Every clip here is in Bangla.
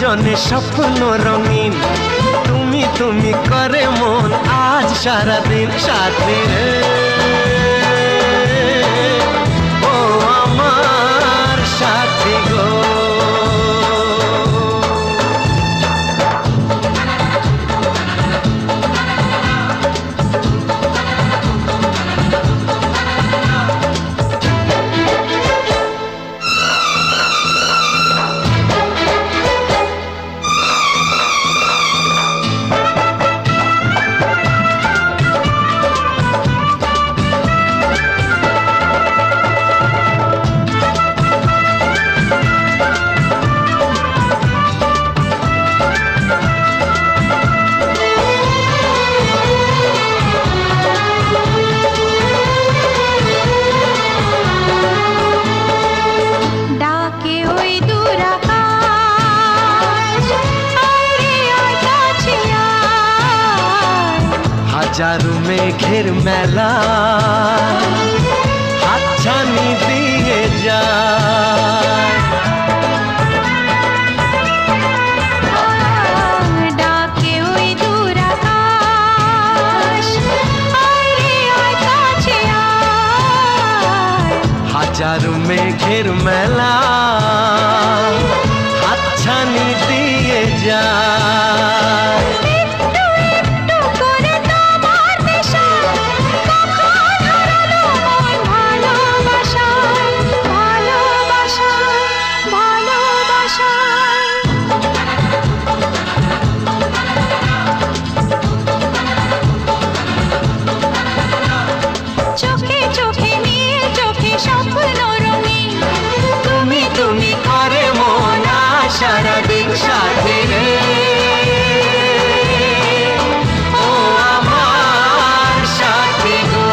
গুঞ্জনে স্বপ্ন রঙিন, তুমি তুমি করে মন আজ সারাদিন সাথী রে। ও আমার সাথী গো। হাজারো মেঘের মেলা হাতছানি দিয়ে যায়, ডাকে ওই দূর আকাশ, কাছে আয়। হাজারো মেঘের মেলা হাতছানি দিয়ে যায়। চোখে চোখে নীল, চোখে স্বপ্ন রঙিন, তুমি তুমি করে মন আজ সারাদিন সাথী রে। ও আমার সাথী গো।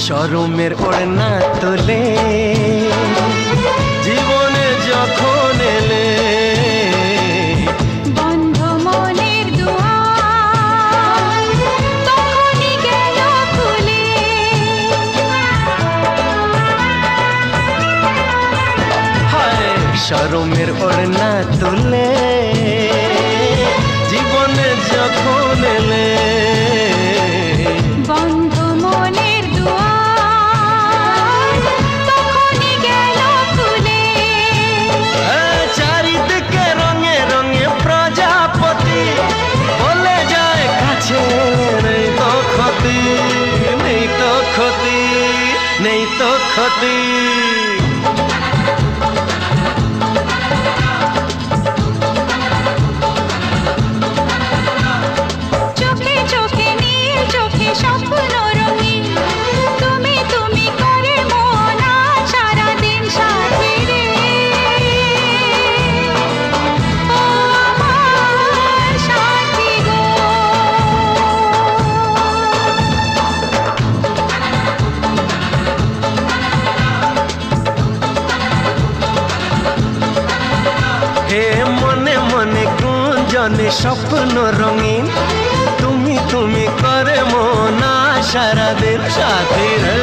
শরমের ওড়না তোলে জীবনে যখন এলে, বন্ধ মনের দুয়ার তখনই গেল খুলে। হায় শরমের ওড়না তোলে জীবনে যখন এলে, বন্ধ মনের দুয়ার তখনই গেল খুলে। চারিদিকে রঙে রঙে প্রজাপতি বলে যায় কাছে, নেই তো ক্ষতি, নেই তো ক্ষতি, নেই তো ক্ষতি। চোখে চোখে নীল, চোখে স্বপ্ন রঙিন, তুমি তুমি করে মন আজ সারাদিন সাথী রে। ও আমার সাথী গো। হে মনে মনে গুঞ্জনে স্বপ্ন রঙিন, তুমি তুমি করে মন আজ সারাদিন সাথী রে।